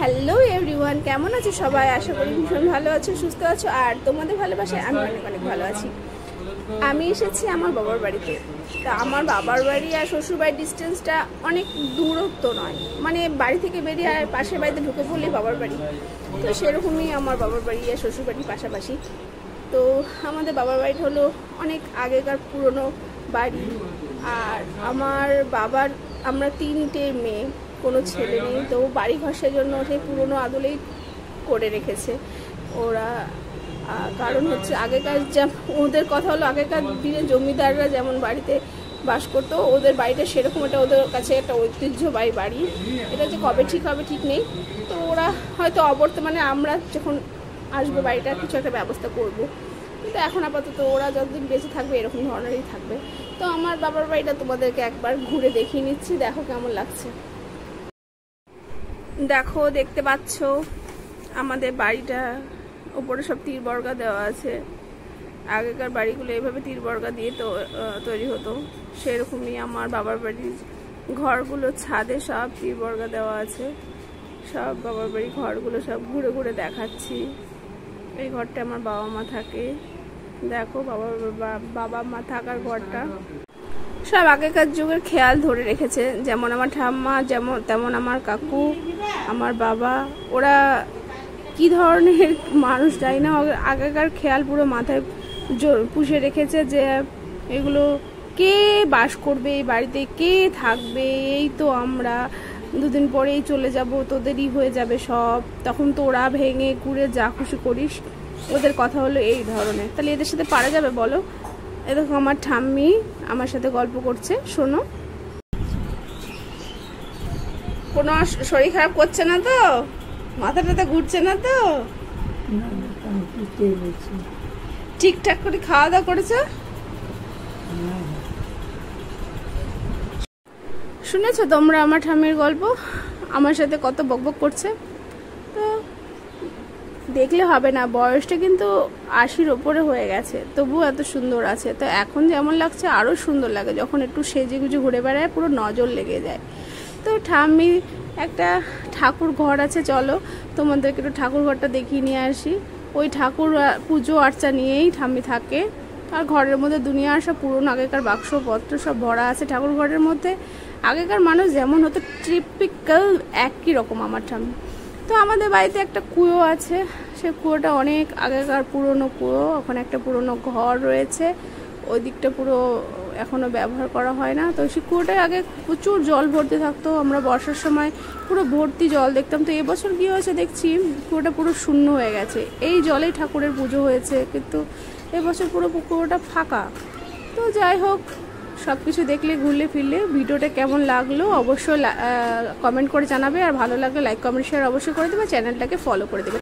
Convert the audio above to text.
Hello everyone, কেমন আছো সবাই? আশা করি ভীষণ ভালো আছো, সুস্থ আছো, আর তোমাদের ভালোবাসায় আমি অনেক অনেক ভালো আছি। আমি এসেছি আমার বাবার বাড়িতে। তা আমার বাবার বাড়ি আর শ্বশুর বাড়ির ডিস্টেন্সটা অনেক দূরত্ব নয়, মানে বাড়ি থেকে বেরিয়ে আর পাশের বাড়িতে ঢুকে পড়লেই বাবার বাড়ি। তো সেরকমই আমার বাবার বাড়ি আর শ্বশুর বাড়ির পাশাপাশি। তো আমাদের বাবার বাড়িটা হলো অনেক আগেকার পুরনো বাড়ি। আর আমার বাবার আমরা 3টে মেয়ে, কোনো ছেলে নেই। তো বাড়ি ঘর সেজন্য সেই পুরনো আদলেই করে রেখেছে ওরা। কারণ হচ্ছে আগেকার ওদের কথা হলো আগেকার দিনে জমিদাররা যেমন বাড়িতে বাস করতো, ওদের বাড়িটা সেরকম। এটা ওদের কাছে একটা ঐতিহ্যবাহী বাড়ি। এটা যে কবে ঠিক হবে ঠিক নেই। তো ওরা হয়তো অবর্তমানে আমরা যখন আসবো বাড়িটা কিছু একটা ব্যবস্থা করব, কিন্তু এখন আপাতত ওরা যতদিন বেঁচে থাকবে এরকম ধরনেরই থাকবে। তো আমার বাবার বাড়িটা তোমাদেরকে একবার ঘুরে দেখিয়ে নিচ্ছি, দেখো কেমন লাগছে। দেখো, দেখতে পাচ্ছ আমাদের বাড়িটা উপরে সব তীর বর্গা দেওয়া আছে। আগেকার বাড়িগুলো এভাবে তীর বর্গা দিয়ে তো তৈরি হতো, সেরকমই আমার বাবার বাড়ির ঘরগুলো ছাদে সব তীর বর্গা দেওয়া আছে। সব বাবার বাড়ির ঘরগুলো সব ঘুরে ঘুরে দেখাচ্ছি। এই ঘরটা আমার বাবা মা থাকে, দেখো বাবা মা থাকার ঘরটা সব আগেকার যুগের খেয়াল ধরে রেখেছে। যেমন আমার ঠাম্মা, তেমন আমার কাকু, আমার বাবা, ওরা কি ধরনের মানুষ জানি না, আগেকার খেয়াল পুরো মাথায় পুষে রেখেছে যে এগুলো কে বাস করবে এই বাড়িতে, কে থাকবে, এই তো আমরা দুদিন পরেই চলে যাব, তোদেরই হয়ে যাবে সব, তখন তো ওরা ভেঙে কুড়ে যা খুশি করিস। ওদের কথা হলো এই ধরনের। তাহলে এদের সাথে পারা যাবে বলো? এ দেখো আমার ঠাম্মি আমার সাথে গল্প করছে, শোনো। কোনো শরীর খারাপ করছে না তো? মাথা টাথা ঘুরছে না তো? ঠিকঠাক করে খাওয়া দাওয়া করেছো? শুনেছো তোমরা আমার ঠাম্মির গল্প? আমার সাথে কত বকবক করছে। তো দেখলে হবে না, বয়সটা কিন্তু 80-র ওপরে হয়ে গেছে, তবুও এত সুন্দর আছে। তো এখন যেমন লাগছে আরও সুন্দর লাগে যখন একটু সেজে গুজে ঘুরে বেড়ায়, পুরো নজর লেগে যায়। তো ঠাম্মি একটা ঠাকুর ঘর আছে, চলো তোমাদেরকে একটু ঠাকুর ঘরটা দেখিয়ে নিয়ে আসি। ওই ঠাকুর পুজো আর্চা নিয়েই ঠাম্মি থাকে। আর ঘরের মধ্যে দুনিয়ার সব পুরনো আগেকার বাক্সপত্র সব ভরা আছে ঠাকুর ঘরের মধ্যে। আগেকার মানুষ যেমন হতো টিপিক্যাল একই রকম আমার ঠাম্মি। তো আমাদের বাড়িতে একটা কুয়ো আছে, সে কুয়োটা অনেক আগেকার পুরনো কুয়ো। ওখানে একটা পুরনো ঘর রয়েছে, ওই দিকটা পুরো এখনো ব্যবহার করা হয় না। তো সেই কুয়োটায় আগে প্রচুর জল ভর্তি থাকতো, আমরা বর্ষার সময় পুরো ভর্তি জল দেখতাম। তো এবছর কি হয়েছে দেখছি কুয়োটা পুরো শূন্য হয়ে গেছে। এই জলেই ঠাকুরের পুজো হয়েছে, কিন্তু এবছর পুরো কুয়োটা ফাঁকা। তো যাই হোক, সব কিছু দেখলে ঘুরলে ফিরলে ভিডিওটা কেমন লাগলো অবশ্যই কমেন্ট করে জানাবে, আর ভালো লাগলে লাইক কমেন্ট শেয়ার অবশ্যই করে দেবে, চ্যানেলটাকে ফলো করে দেবে।